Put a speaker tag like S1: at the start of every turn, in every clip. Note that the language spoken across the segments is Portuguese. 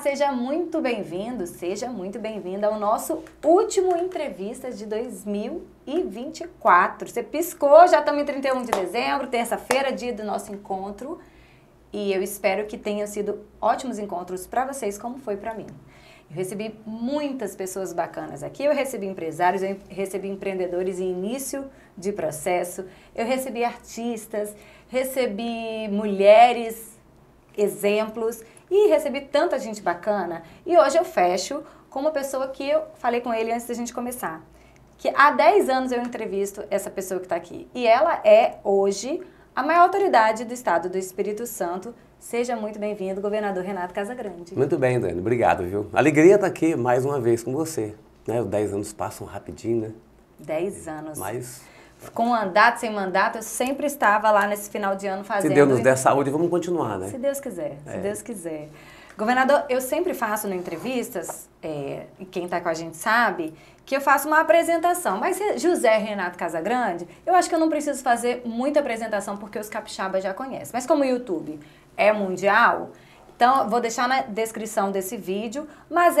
S1: seja muito bem-vindo, seja muito bem-vinda ao nosso último entrevista de 2024. Você piscou, já estamos em 31 de dezembro, terça-feira, dia do nosso encontro. E eu espero que tenham sido ótimos encontros para vocês, como foi para mim. Eu recebi muitas pessoas bacanas aqui, eu recebi empresários, eu recebi empreendedores em início de processo, eu recebi artistas, recebi mulheres, exemplos e recebi tanta gente bacana. E hoje eu fecho com uma pessoa que eu falei com ele antes da gente começar, que há 10 anos eu entrevisto essa pessoa que está aqui. E ela é hoje a maior autoridade do estado do Espírito Santo. Seja muito bem-vindo, governador Renato Casagrande.
S2: Muito bem, Dani. Obrigado, viu? Alegria estar aqui mais uma vez com você. Né? Os 10 anos passam rapidinho, né?
S1: 10 anos.
S2: Mas...
S1: com mandato, sem mandato, eu sempre estava lá nesse final de ano fazendo...
S2: Se Deus nos der saúde, vamos continuar, né?
S1: Se Deus quiser, se Deus quiser. Governador, eu sempre faço em entrevistas, e quem está com a gente sabe, que eu faço uma apresentação. Mas José Renato Casagrande, eu acho que eu não preciso fazer muita apresentação porque os capixabas já conhecem. Mas como o YouTube é mundial, então vou deixar na descrição desse vídeo, mas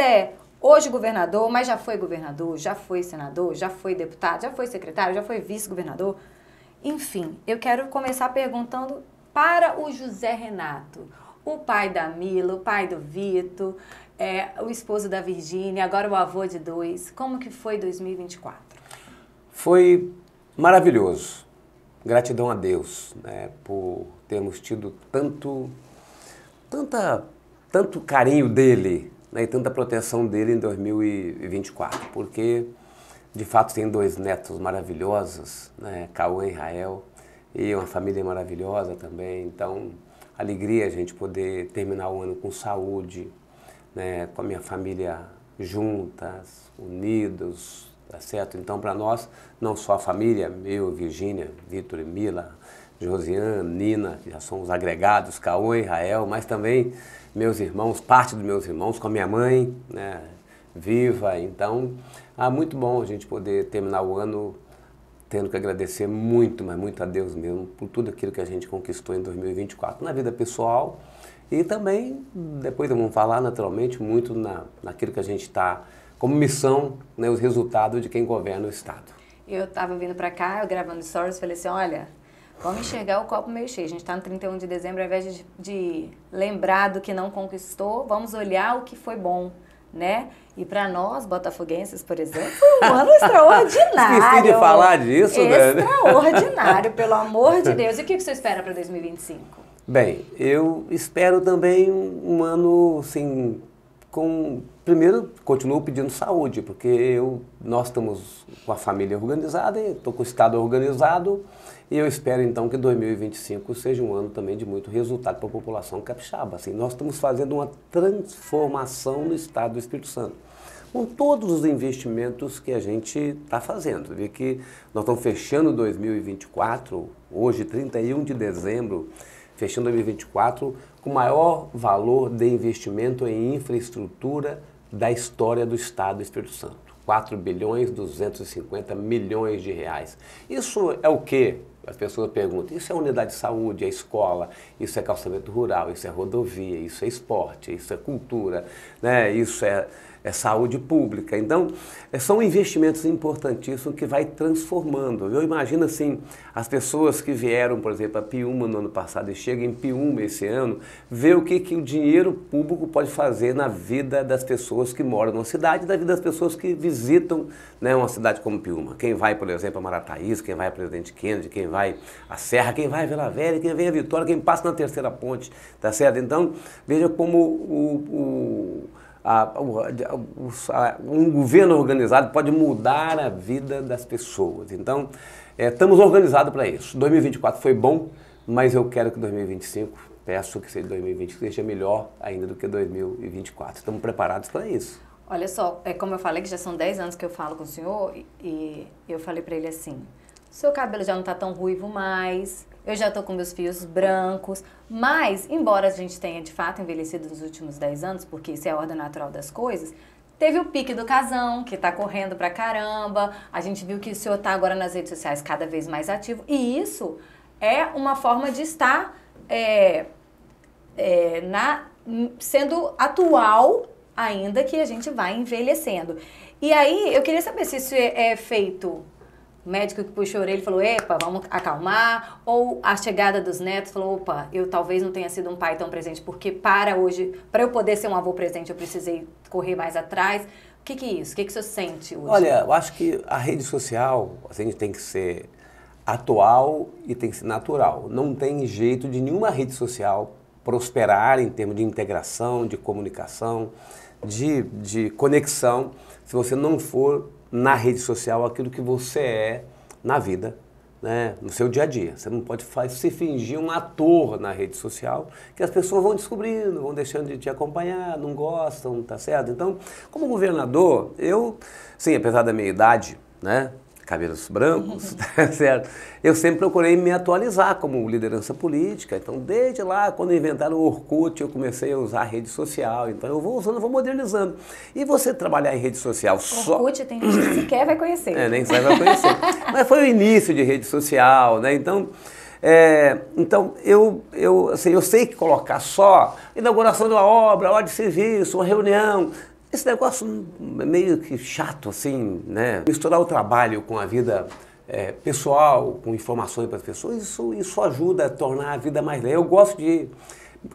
S1: hoje governador, mas já foi governador, já foi senador, já foi deputado, já foi secretário, já foi vice-governador. Enfim, eu quero começar perguntando para o José Renato, o pai da Mila, o pai do Vitor, o esposo da Virgínia, agora o avô de 2, como que foi 2024?
S2: Foi maravilhoso. Gratidão a Deus, né, por termos tido tanto carinho dele, né, e tanta proteção dele em 2024, porque de fato tem 2 netos maravilhosos, né, Cauã e Rael, e uma família maravilhosa também. Então, alegria a gente poder terminar o ano com saúde, né, com a minha família juntas, unidos, tá certo? Então, para nós, não só a família, eu, Virgínia, Vitor e Mila, Josiane, Nina, que já são os agregados, Cauã e Rael, mas também meus irmãos, parte dos meus irmãos, com a minha mãe, né, viva. Então, muito bom a gente poder terminar o ano tendo que agradecer muito, mas muito a Deus mesmo, por tudo aquilo que a gente conquistou em 2024, na vida pessoal e também, depois vamos falar naturalmente, muito naquilo que a gente está como missão, né, os resultados de quem governa o Estado.
S1: Eu estava vindo para cá, eu gravando stories, falei assim, olha, vamos enxergar o copo meio cheio. A gente está no 31 de dezembro, ao invés de lembrar do que não conquistou, vamos olhar o que foi bom, né? E para nós, botafoguenses, por exemplo, foi um ano extraordinário.
S2: Esqueci de falar disso, né?
S1: Extraordinário, pelo amor de Deus. E o que você espera para 2025?
S2: Bem, eu espero também um ano, assim, primeiro, continuo pedindo saúde, porque nós estamos com a família organizada, estou com o Estado organizado, e eu espero então que 2025 seja um ano também de muito resultado para a população capixaba. Assim, nós estamos fazendo uma transformação no Estado do Espírito Santo, com todos os investimentos que a gente está fazendo. Vê que nós estamos fechando 2024, hoje 31 de dezembro, fechando 2024, com o maior valor de investimento em infraestrutura da história do Estado do Espírito Santo. 4.250 bilhões de reais. Isso é o quê? As pessoas perguntam, isso é unidade de saúde, é escola, isso é calçamento rural, isso é rodovia, isso é esporte, isso é cultura, né? Isso é saúde pública. Então, são investimentos importantíssimos que vai transformando. Eu imagino assim, as pessoas que vieram, por exemplo, a Piúma no ano passado e chegam em Piúma esse ano, ver o que o dinheiro público pode fazer na vida das pessoas que moram na cidade e da vida das pessoas que visitam, né, uma cidade como Piúma. Quem vai, por exemplo, a Marataízes, quem vai a Presidente Kennedy, quem vai a Serra, quem vai a Vila Velha, quem vem a Vitória, quem passa na Terceira Ponte, tá certo? Então, veja como um governo organizado pode mudar a vida das pessoas. Então, estamos organizados para isso. 2024 foi bom, mas eu quero que 2025, peço que 2025 seja melhor ainda do que 2024. Estamos preparados para isso.
S1: Olha só, como eu falei que já são 10 anos que eu falo com o senhor e eu falei para ele assim, seu cabelo já não está tão ruivo mais, eu já estou com meus fios brancos, mas, embora a gente tenha de fato envelhecido nos últimos 10 anos, porque isso é a ordem natural das coisas, teve o pique do casão, que está correndo pra caramba, a gente viu que o senhor está agora nas redes sociais cada vez mais ativo, e isso é uma forma de estar sendo atual, ainda que a gente vai envelhecendo. E aí, eu queria saber se isso é feito... O médico que puxou a orelha e falou, epa, vamos acalmar. Ou a chegada dos netos falou, opa, eu talvez não tenha sido um pai tão presente, porque para eu poder ser um avô presente, eu precisei correr mais atrás. O que é isso? O que você sente hoje?
S2: Olha, eu acho que a rede social, a gente tem que ser atual e tem que ser natural. Não tem jeito de nenhuma rede social prosperar em termos de integração, de comunicação, de conexão, se você não for na rede social aquilo que você é na vida, né? No seu dia a dia. Você não pode se fingir um ator na rede social, que as pessoas vão descobrindo, vão deixando de te acompanhar, não gostam, tá certo? Então, como governador, eu, sim, apesar da minha idade, né? Cabelos brancos, tá certo? Eu sempre procurei me atualizar como liderança política. Então, desde lá, quando inventaram o Orkut, eu comecei a usar a rede social. Então, eu vou usando, eu vou modernizando. E você trabalhar em rede social só...
S1: Orkut tem gente que sequer vai conhecer.
S2: Nem sequer vai conhecer. Mas foi o início de rede social, né? Então, eu sei que colocar só inauguração de uma obra, hora de serviço, uma reunião... Esse negócio é meio que chato, assim, né? Misturar o trabalho com a vida pessoal, com informações para as pessoas, isso ajuda a tornar a vida mais leve. Eu gosto de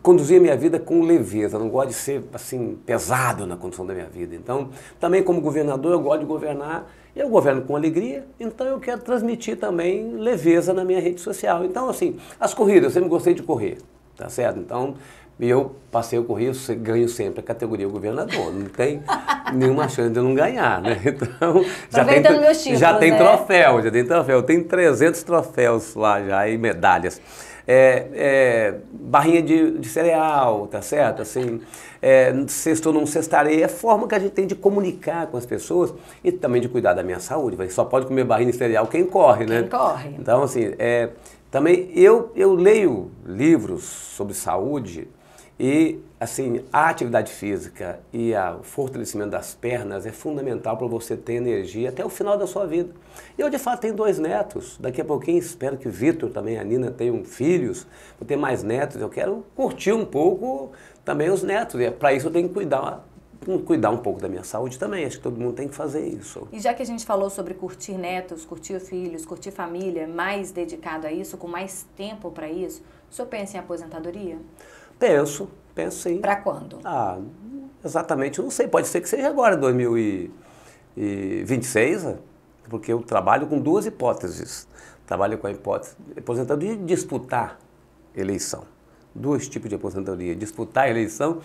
S2: conduzir a minha vida com leveza, não gosto de ser, assim, pesado na condução da minha vida. Então, também como governador, eu gosto de governar, eu governo com alegria, então eu quero transmitir também leveza na minha rede social. Então, assim, as corridas, eu sempre gostei de correr, tá certo? Então... E eu passei a correr, eu ganho sempre a categoria governador. Não tem nenhuma chance de eu não ganhar, né? Então, já tem troféu, já tem troféu. Tem 300 troféus lá já e medalhas. Barrinha de cereal, tá certo? Assim, sextou não cestarei. É a forma que a gente tem de comunicar com as pessoas e também de cuidar da minha saúde. Só pode comer barrinha de cereal quem corre, né?
S1: Quem corre.
S2: Então, assim, também eu leio livros sobre saúde. E, assim, a atividade física e o fortalecimento das pernas é fundamental para você ter energia até o final da sua vida. Eu, de fato, tenho 2 netos. Daqui a pouquinho, espero que o Vitor também, a Nina, tenham filhos. Vou ter mais netos. Eu quero curtir um pouco também os netos. E para isso eu tenho que cuidar um pouco da minha saúde também. Acho que todo mundo tem que fazer isso.
S1: E já que a gente falou sobre curtir netos, curtir filhos, curtir família, mais dedicado a isso, com mais tempo para isso, o senhor pensa em aposentadoria?
S2: Penso sim.
S1: Para quando?
S2: Exatamente, eu não sei, pode ser que seja agora, 2026, porque eu trabalho com 2 hipóteses. Trabalho com a hipótese de aposentadoria e disputar eleição. 2 tipos de aposentadoria, disputar a eleição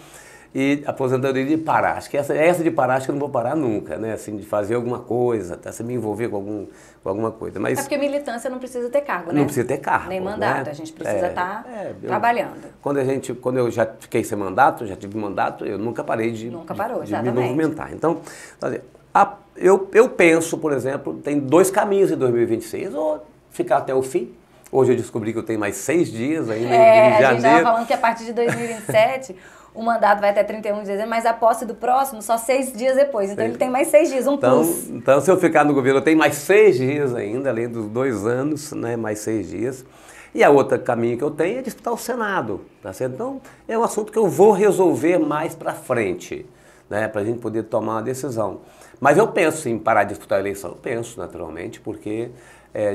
S2: e aposentadoria de parar. Acho que essa de parar, acho que eu não vou parar nunca, né? Assim, de fazer alguma coisa, se me envolver com alguma coisa. Mas
S1: porque militância não precisa ter cargo, né?
S2: Não precisa ter cargo.
S1: Nem mandato,
S2: né?
S1: A gente precisa estar trabalhando.
S2: Quando eu já fiquei sem mandato, já tive mandato, eu nunca parei de me movimentar. Então, eu penso, por exemplo, tem 2 caminhos em 2026, ou ficar até o fim. Hoje eu descobri que eu tenho mais 6 dias ainda em janeiro.
S1: A gente estava falando que a partir de 2027... O mandato vai até 31 de dezembro, mas a posse do próximo só 6 dias depois. Então ele tem mais 6 dias, plus.
S2: Então, se eu ficar no governo, eu tenho mais 6 dias ainda, além dos 2 anos, né, mais 6 dias. E a outra caminho que eu tenho é disputar o Senado, tá certo? Então, é um assunto que eu vou resolver mais para frente, né, para a gente poder tomar uma decisão. Mas eu penso em parar de disputar a eleição, eu penso naturalmente, porque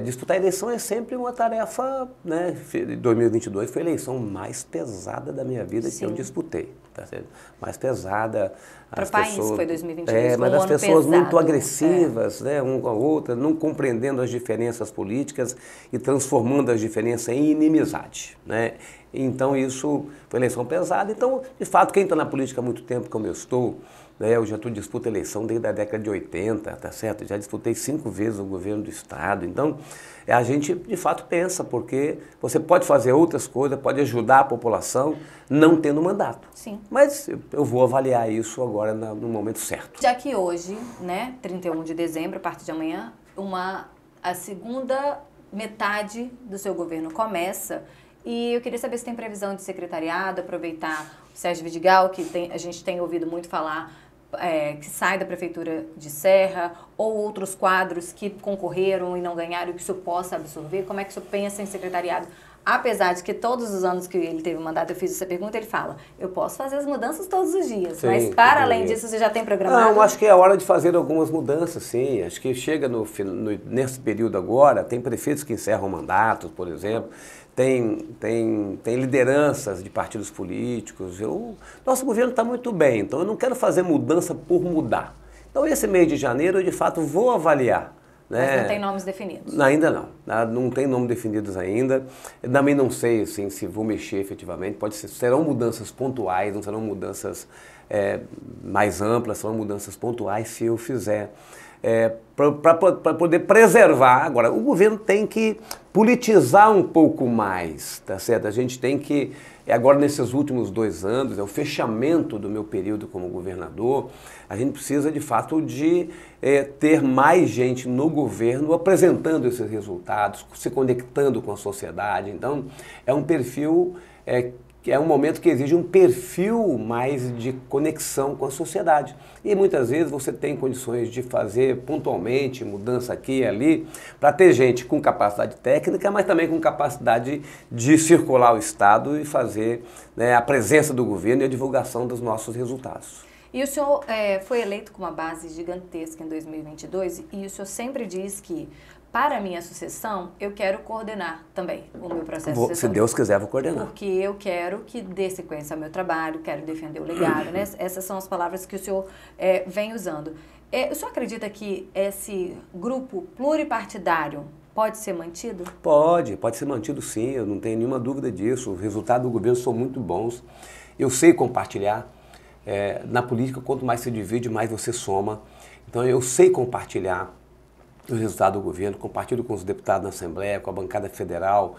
S2: disputar a eleição é sempre uma tarefa, né? 2022 foi a eleição mais pesada da minha vida. Sim. Que eu disputei, tá certo? Mais pesada.
S1: Para o país foi 2022,
S2: mas as pessoas pesado, muito agressivas, né, uma com a outra, não compreendendo as diferenças políticas e transformando as diferenças em inimizade, né? Então isso foi eleição pesada. Então, de fato, quem está na política há muito tempo, como eu estou, eu já disputo eleição desde a década de 80, tá certo? Já disputei 5 vezes o governo do estado. Então, a gente de fato pensa, porque você pode fazer outras coisas, pode ajudar a população não tendo mandato.
S1: Sim.
S2: Mas eu vou avaliar isso agora no momento certo.
S1: Já que hoje, né, 31 de dezembro, a partir de amanhã, a segunda metade do seu governo começa. E eu queria saber se tem previsão de secretariado, aproveitar o Sérgio Vidigal, que a gente tem ouvido muito falar, que sai da Prefeitura de Serra, ou outros quadros que concorreram e não ganharam, que o senhor possa absorver. Como é que o senhor pensa em secretariado apesar de que todos os anos que ele teve mandato eu fiz essa pergunta, ele fala, eu posso fazer as mudanças todos os dias,
S2: sim,
S1: mas para além disso você já tem programado?
S2: Não, acho que é hora de fazer algumas mudanças, sim. Acho que chega nesse período agora, tem prefeitos que encerram mandatos, por exemplo, tem lideranças de partidos políticos. Nosso governo está muito bem, então eu não quero fazer mudança por mudar. Então esse mês de janeiro eu de fato vou avaliar.
S1: Mas não tem nomes definidos?
S2: Ainda não. Não tem nomes definidos ainda. Eu também não sei assim, se vou mexer efetivamente. Serão mudanças pontuais, não serão mudanças mais amplas, serão mudanças pontuais se eu fizer. Para poder preservar. Agora, o governo tem que politizar um pouco mais, tá certo? A gente tem que, agora nesses últimos 2 anos, o fechamento do meu período como governador, a gente precisa de fato de ter mais gente no governo apresentando esses resultados, se conectando com a sociedade. Então, é um perfil... é um momento que exige um perfil mais de conexão com a sociedade. E muitas vezes você tem condições de fazer pontualmente mudança aqui e ali, para ter gente com capacidade técnica, mas também com capacidade de circular o Estado e fazer a presença do governo e a divulgação dos nossos resultados.
S1: E o senhor foi eleito com uma base gigantesca em 2022 e o senhor sempre diz que, para a minha sucessão, eu quero coordenar também o meu processo de sucessão.
S2: Se Deus quiser, vou coordenar.
S1: Porque eu quero que dê sequência ao meu trabalho, quero defender o legado, né? Essas são as palavras que o senhor vem usando. O senhor acredita que esse grupo pluripartidário pode ser mantido?
S2: Pode ser mantido sim, eu não tenho nenhuma dúvida disso. Os resultados do governo são muito bons. Eu sei compartilhar. Na política, quanto mais se divide, mais você soma. Então eu sei compartilhar o resultado do governo, compartilho com os deputados na Assembleia, com a bancada federal,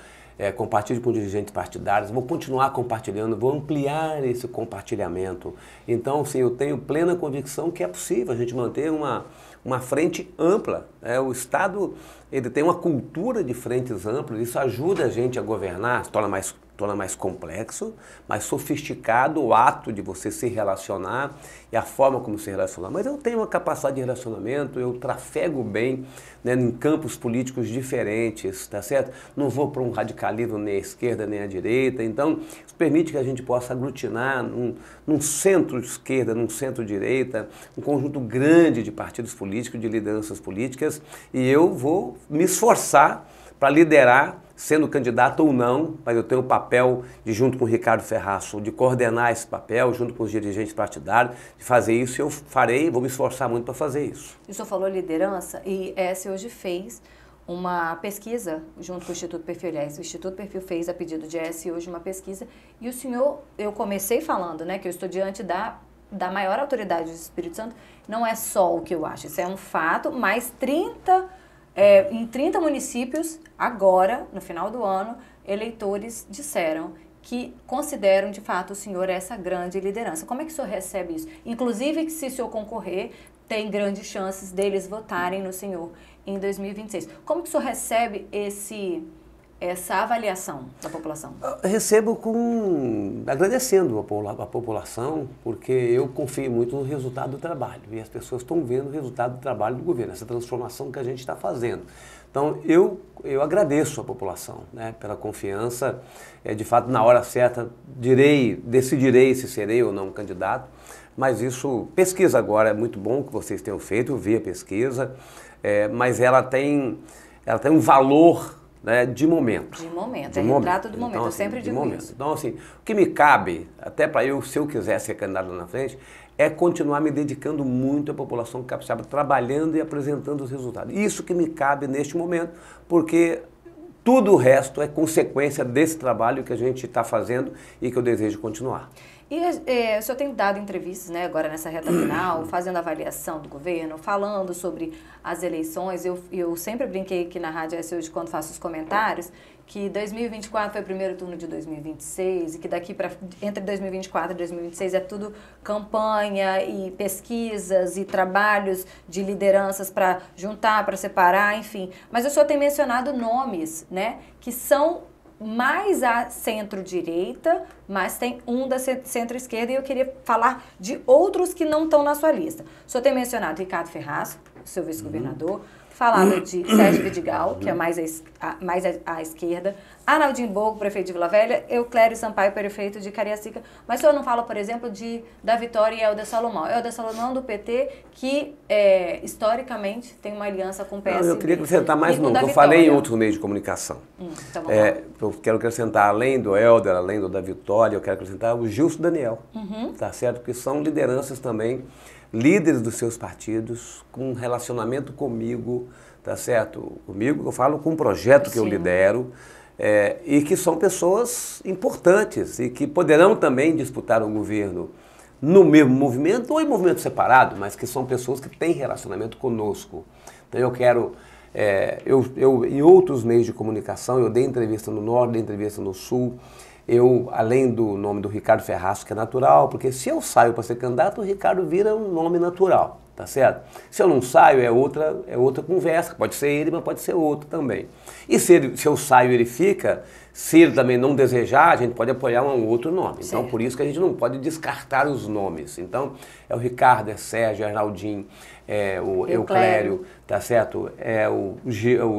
S2: compartilho com dirigentes partidários, vou continuar compartilhando, vou ampliar esse compartilhamento. Então, sim, eu tenho plena convicção que é possível a gente manter uma frente ampla. O Estado ele tem uma cultura de frentes amplas, isso ajuda a gente a governar, torna mais complexo, mais sofisticado o ato de você se relacionar e a forma como se relacionar. Mas eu tenho uma capacidade de relacionamento, eu trafego bem em campos políticos diferentes, tá certo? Não vou para um radicalismo nem à esquerda nem à direita, então isso permite que a gente possa aglutinar num centro-esquerda, num centro-direita, um conjunto grande de partidos políticos, de lideranças políticas, e eu vou me esforçar para liderar, sendo candidato ou não, mas eu tenho o papel de, junto com o Ricardo Ferraço, de coordenar esse papel, junto com os dirigentes partidários, de fazer isso, e eu farei, vou me esforçar muito para fazer isso.
S1: O senhor falou liderança, e essa hoje fez uma pesquisa junto com o Instituto Perfil. Aliás, o Instituto Perfil fez a pedido de ES hoje uma pesquisa, e o senhor, eu comecei falando, né, que eu estou diante da maior autoridade do Espírito Santo, não é só o que eu acho, isso é um fato, mas em 30 municípios, agora, no final do ano, eleitores disseram que consideram, de fato, o senhor essa grande liderança. Como é que o senhor recebe isso? Inclusive, que se o senhor concorrer, tem grandes chances deles votarem no senhor em 2026. Como que o senhor recebe essa avaliação da população?
S2: Eu recebo agradecendo a população, porque eu confio muito no resultado do trabalho, e as pessoas estão vendo o resultado do trabalho do governo, essa transformação que a gente está fazendo. Então, eu agradeço a população, né, pela confiança. De fato, na hora certa, decidirei se serei ou não candidato, mas isso, pesquisa agora, é muito bom que vocês tenham feito, eu vi a pesquisa, mas ela tem um valor, de momento.
S1: De momento, retrato do momento, então, eu sempre digo isso.
S2: Então, assim, o que me cabe, até para se eu quiser ser candidato lá na frente, é continuar me dedicando muito à população capixaba, trabalhando e apresentando os resultados. Isso que me cabe neste momento, porque tudo o resto é consequência desse trabalho que a gente está fazendo e que eu desejo continuar.
S1: E o senhor tem dado entrevistas, né, agora nessa reta final, fazendo avaliação do governo, falando sobre as eleições. Eu sempre brinquei aqui na Rádio S hoje, quando faço os comentários, que 2024 foi o primeiro turno de 2026 e que daqui para entre 2024 e 2026 é tudo campanha e pesquisas e trabalhos de lideranças para juntar, para separar, enfim. Mas o senhor tem mencionado nomes, né, que são mais a centro-direita, mas tem um da centro-esquerda, e eu queria falar de outros que não estão na sua lista. O senhor tem mencionado Ricardo Ferraço, seu vice-governador, falado de Sérgio Vidigal, que é mais à esquerda, Arnaldinho Bogo, prefeito de Vila Velha, Euclério Sampaio, prefeito de Cariacica. Mas o senhor não fala, por exemplo, da Vitória e Helder Salomão. Helder Salomão do PT, que historicamente tem uma aliança com o PSD.
S2: Não, eu queria acrescentar mais um, que eu falei em outros meios de comunicação.
S1: Então
S2: eu quero acrescentar, além do Helder, além da Vitória, eu quero acrescentar o Gilson Daniel, tá certo? Que são lideranças também, líderes dos seus partidos, com relacionamento comigo, tá certo? Comigo, eu falo com um projeto que eu lidero, e que são pessoas importantes e que poderão também disputar o governo no mesmo movimento ou em movimento separado, mas que são pessoas que têm relacionamento conosco. Então eu quero, em outros meios de comunicação, eu dei entrevista no Norte, dei entrevista no Sul, além do nome do Ricardo Ferraz, que é natural, porque se eu saio para ser candidato, o Ricardo vira um nome natural, tá certo? Se eu não saio, é outra conversa, pode ser ele, mas pode ser outro também. E se eu saio, ele fica, se ele também não desejar, a gente pode apoiar um outro nome. Então, por isso que a gente não pode descartar os nomes. Então, é o Ricardo, é Sérgio, é Arnaldinho, é o Euclério, tá certo? É o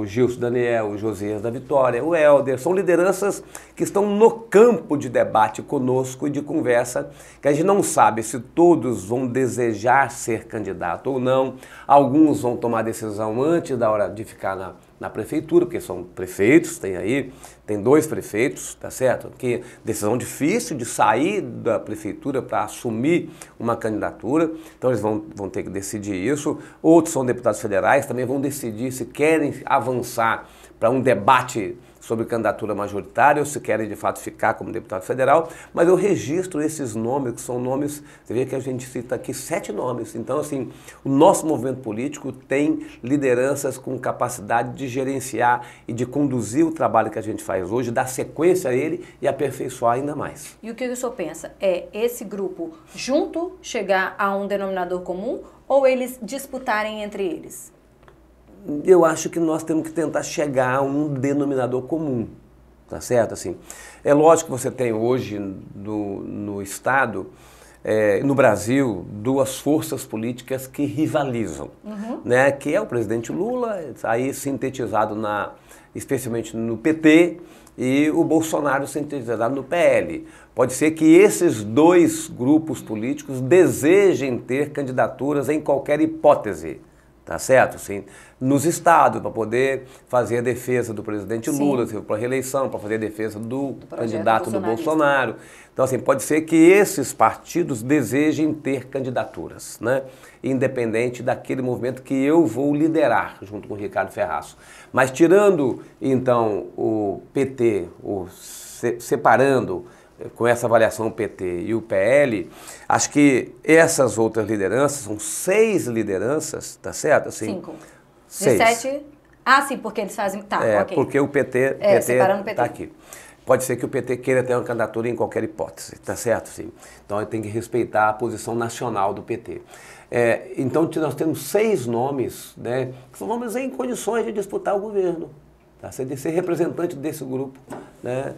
S2: Gilson Daniel, o Josias da Vitória, o Helder. São lideranças que estão no campo de debate conosco e de conversa, que a gente não sabe se todos vão desejar ser candidato ou não. Alguns vão tomar decisão antes da hora de ficar na prefeitura, porque são prefeitos, tem 2 prefeitos, tá certo? Que decisão difícil de sair da prefeitura para assumir uma candidatura, então eles vão ter que decidir isso. Outros são deputados federais, também vão decidir se querem avançar para um debate sobre candidatura majoritária ou se querem de fato ficar como deputado federal, mas eu registro esses nomes, que são nomes, você vê que a gente cita aqui 7 nomes, então assim, o nosso movimento político tem lideranças com capacidade de gerenciar e de conduzir o trabalho que a gente faz hoje, dar sequência a ele e aperfeiçoar ainda mais.
S1: E o que o senhor pensa? É esse grupo junto chegar a um denominador comum ou eles disputarem entre eles?
S2: Eu acho que nós temos que tentar chegar a um denominador comum, tá certo? Assim, é lógico que você tem hoje no Estado, no Brasil, 2 forças políticas que rivalizam, né? Que é o presidente Lula, aí sintetizado especialmente no PT, e o Bolsonaro sintetizado no PL. Pode ser que esses 2 grupos políticos desejem ter candidaturas em qualquer hipótese. Tá certo? Sim. Nos estados, para poder fazer a defesa do presidente Lula, para a reeleição, para fazer a defesa do candidato do Bolsonaro. Então, assim, pode ser que esses partidos desejem ter candidaturas, né? Independente daquele movimento que eu vou liderar, junto com o Ricardo Ferraz. Mas tirando, então, o PT, separando com essa avaliação o PT e o PL, acho que essas outras lideranças, são 6 lideranças, tá certo? Assim,
S1: 5.
S2: 6.
S1: De 7... Ah, sim, porque eles fazem... Tá, ok.
S2: Porque o PT está aqui. Pode ser que o PT queira ter uma candidatura em qualquer hipótese, tá certo? Sim. Então tem que respeitar a posição nacional do PT. Então nós temos 6 nomes, né, que são nomes em condições de disputar o governo. Tá? De ser representante desse grupo, né,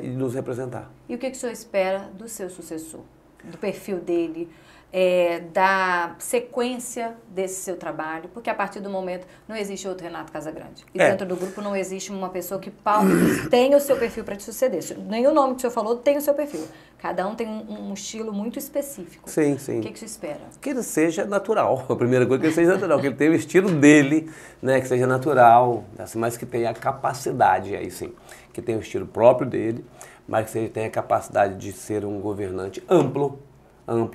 S2: e nos representar.
S1: E o que o senhor espera do seu sucessor? Do perfil dele, da sequência desse seu trabalho? Porque a partir do momento não existe outro Renato Casagrande. E dentro do grupo não existe uma pessoa que tem o seu perfil para te suceder. Nenhum nome que o senhor falou tem o seu perfil. Cada um tem um estilo muito específico.
S2: Sim, sim.
S1: O que o senhor espera? Que
S2: ele seja natural. A primeira coisa é que ele seja natural. Que ele tenha o estilo dele, né, que seja natural, assim, mas que tenha a capacidade, aí sim, que tenha o estilo próprio dele, mas que ele tenha a capacidade de ser um governante amplo,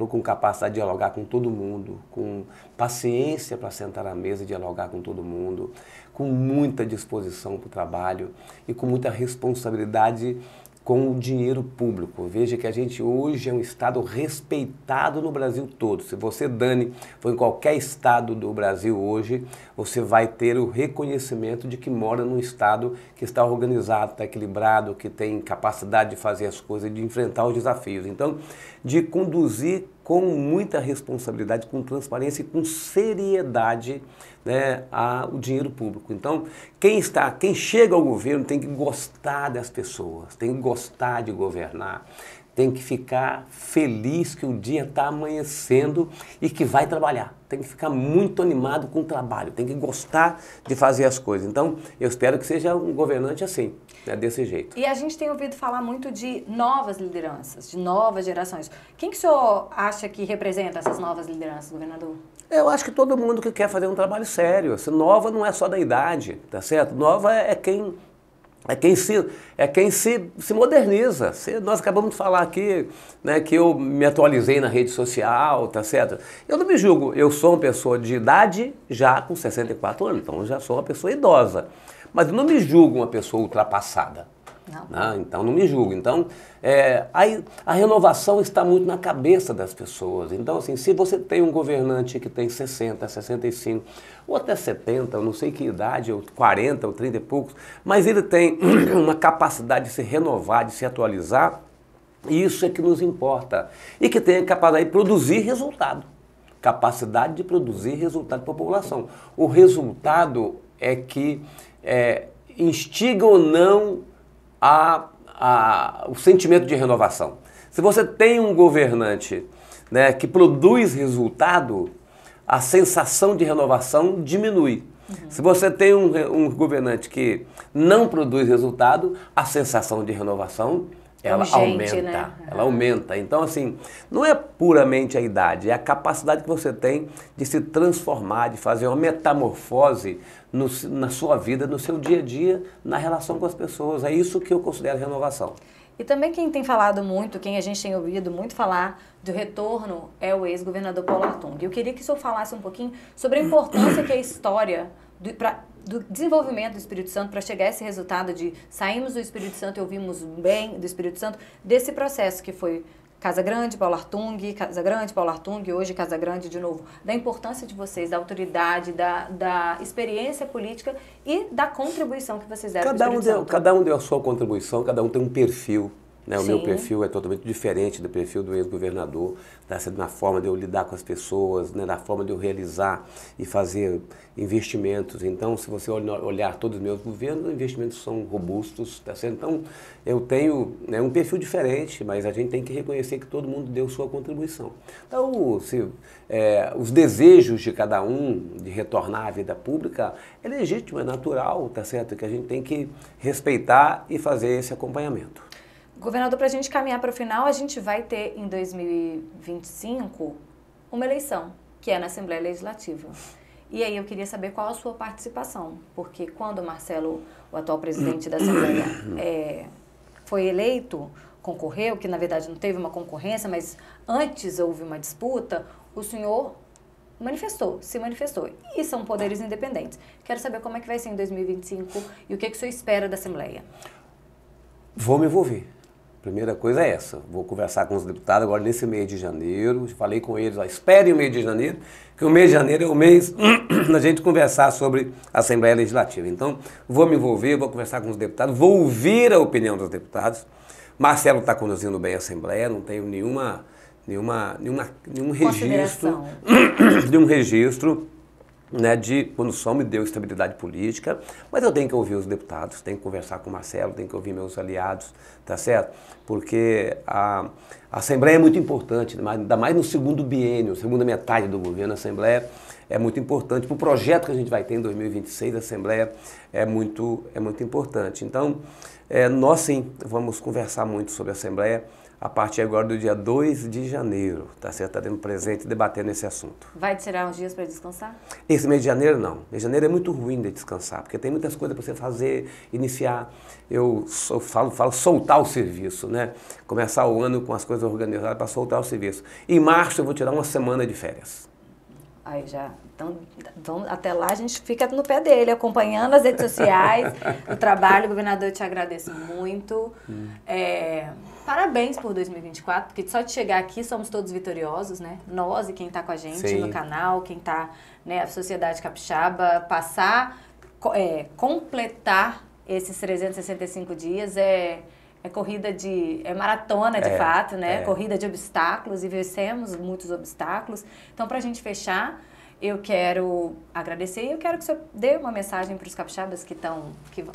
S2: com capacidade de dialogar com todo mundo, com paciência para sentar à mesa e dialogar com todo mundo, com muita disposição para o trabalho e com muita responsabilidade com o dinheiro público. Veja que a gente hoje é um estado respeitado no Brasil todo. Se você, Dani, for em qualquer estado do Brasil hoje, você vai ter o reconhecimento de que mora num estado que está organizado, está equilibrado, que tem capacidade de fazer as coisas, de enfrentar os desafios. Então, de conduzir com muita responsabilidade, com transparência e com seriedade, né, o dinheiro público. Então, quem chega ao governo tem que gostar das pessoas, tem que gostar de governar, tem que ficar feliz que o dia está amanhecendo e que vai trabalhar. Tem que ficar muito animado com o trabalho, tem que gostar de fazer as coisas. Então, eu espero que seja um governante assim, né, desse jeito.
S1: E a gente tem ouvido falar muito de novas lideranças, de novas gerações. Quem que o senhor acha que representa essas novas lideranças, governador?
S2: Eu acho que todo mundo que quer fazer um trabalho sério. Assim, nova não é só da idade, tá certo? Nova é quem se moderniza. Nós acabamos de falar aqui, né, que eu me atualizei na rede social, tá certo? Eu não me julgo, eu sou uma pessoa de idade já com 64 anos, então eu já sou uma pessoa idosa. Mas eu não me julgo uma pessoa ultrapassada.
S1: Não.
S2: Né? Então não me julgo. Então a renovação está muito na cabeça das pessoas. Então assim, se você tem um governante que tem 60, 65 ou até 70, eu não sei que idade, ou 40 ou 30 e poucos, mas ele tem uma capacidade de se renovar, de se atualizar, isso é que nos importa. E que tenha capacidade de produzir resultado. Capacidade de produzir resultado para a população. O resultado é que instiga ou não o sentimento de renovação. Se você tem um governante, né, que produz resultado, a sensação de renovação diminui. Se você tem um governante que não produz resultado, a sensação de renovação ela aumenta, né? Ela aumenta. Então, assim, não é puramente a idade, é a capacidade que você tem de se transformar, de fazer uma metamorfose na sua vida, no seu dia a dia, na relação com as pessoas. É isso que eu considero renovação.
S1: E também quem tem falado muito, quem a gente tem ouvido muito falar do retorno é o ex-governador Paulo Artung. Eu queria que o senhor falasse um pouquinho sobre a importância que a história do desenvolvimento do Espírito Santo para chegar a esse resultado de saímos do Espírito Santo e ouvimos bem do Espírito Santo, desse processo que foi Casa Grande, Paulo Artung, Casa Grande, Paulo Artung, hoje Casa Grande de novo, da importância de vocês, da autoridade, da experiência política e da contribuição que vocês deram para o Espírito Santo.
S2: Cada um deu a sua contribuição, cada um tem um perfil. Né? O
S1: Sim.
S2: meu perfil é totalmente diferente do perfil do ex-governador, tá? Na forma de eu lidar com as pessoas, né? Na forma de eu realizar e fazer investimentos. Então, se você olhar todos os meus governos, os investimentos são robustos, tá certo? Então, eu tenho, né, um perfil diferente, mas a gente tem que reconhecer que todo mundo deu sua contribuição. Então, os desejos de cada um de retornar à vida pública é legítimo, é natural, tá certo? Que a gente tem que respeitar e fazer esse acompanhamento.
S1: Governador, para a gente caminhar para o final, a gente vai ter em 2025 uma eleição, que é na Assembleia Legislativa. E aí eu queria saber qual a sua participação, porque quando o Marcelo, o atual presidente da Assembleia, foi eleito, concorreu, que na verdade não teve uma concorrência, mas antes houve uma disputa, o senhor se manifestou. E são poderes independentes. Quero saber como é que vai ser em 2025 e o que o senhor espera da Assembleia.
S2: Vou me envolver. Primeira coisa é essa, vou conversar com os deputados agora nesse mês de janeiro, falei com eles, esperem o mês de janeiro, que o mês de janeiro é o mês da gente conversar sobre a Assembleia Legislativa. Então, vou me envolver, vou conversar com os deputados, vou ouvir a opinião dos deputados. Marcelo está conduzindo bem a Assembleia, não tenho nenhum registro, né, de condução, me deu estabilidade política, mas eu tenho que ouvir os deputados, tenho que conversar com o Marcelo, tenho que ouvir meus aliados, tá certo? Porque a Assembleia é muito importante, ainda mais no segundo biênio, segunda metade do governo, a Assembleia é muito importante. Para o projeto que a gente vai ter em 2026, a Assembleia é muito importante. Então, nós sim, vamos conversar muito sobre a Assembleia, a partir agora do dia 2 de janeiro, tá certo? Estaremos presentes debatendo esse assunto.
S1: Vai tirar uns dias para descansar?
S2: Esse mês de janeiro, não. Mês de janeiro é muito ruim de descansar, porque tem muitas coisas para você fazer, iniciar. Eu falo soltar o serviço, né? Começar o ano com as coisas organizadas para soltar o serviço. Em março eu vou tirar uma semana de férias.
S1: Aí já, então, até lá a gente fica no pé dele, acompanhando as redes sociais, o trabalho. Governador, eu te agradeço muito. Parabéns por 2024, porque só de chegar aqui somos todos vitoriosos, né? Nós e quem está com a gente Sim. no canal, quem está, né, a Sociedade Capixaba, completar esses 365 dias é maratona de fato, né? Corrida de obstáculos e vencemos muitos obstáculos. Então, para a gente fechar, Eu quero agradecer e eu quero que o senhor dê uma mensagem para os capixabas que estão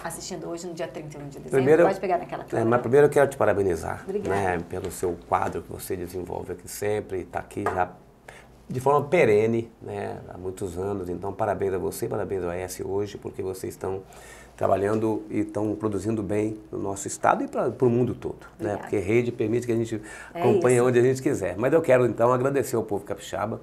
S1: assistindo hoje no dia 31 de dezembro.
S2: Primeiro,
S1: pode pegar naquela câmera.
S2: Mas primeiro eu quero te parabenizar,
S1: né,
S2: pelo seu quadro que você desenvolve aqui sempre, está aqui já de forma perene, né, há muitos anos. Então, parabéns a você, parabéns ao ES Hoje, porque vocês estão trabalhando e estão produzindo bem no nosso estado e para o mundo todo, né? Porque rede permite que a gente acompanhe onde a gente quiser. Mas eu quero, então, agradecer ao povo capixaba,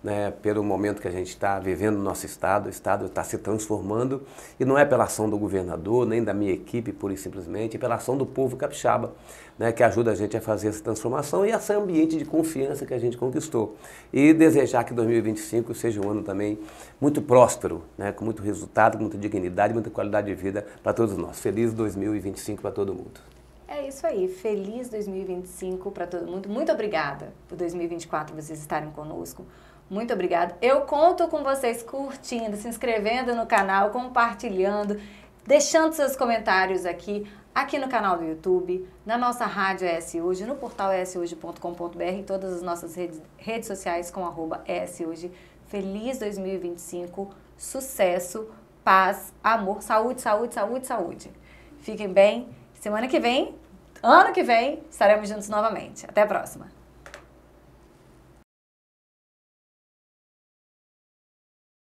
S2: né, pelo momento que a gente está vivendo no nosso estado. O estado está se transformando e não é pela ação do governador, nem da minha equipe, pura e simplesmente, é pela ação do povo capixaba, né, que ajuda a gente a fazer essa transformação e esse ambiente de confiança que a gente conquistou. E desejar que 2025 seja um ano também muito próspero, né, com muito resultado, com muita dignidade, muita qualidade de vida para todos nós. Feliz 2025 para todo mundo.
S1: É isso aí, feliz 2025 para todo mundo. Muito obrigada por 2024 vocês estarem conosco. Muito obrigada. Eu conto com vocês curtindo, se inscrevendo no canal, compartilhando, deixando seus comentários aqui no canal do YouTube, na nossa rádio ES Hoje, no portal eshoje.com.br, em todas as nossas redes sociais com @eshoje. Feliz 2025, sucesso, paz, amor, saúde, saúde, saúde, saúde. Fiquem bem. Semana que vem, ano que vem, estaremos juntos novamente. Até a próxima.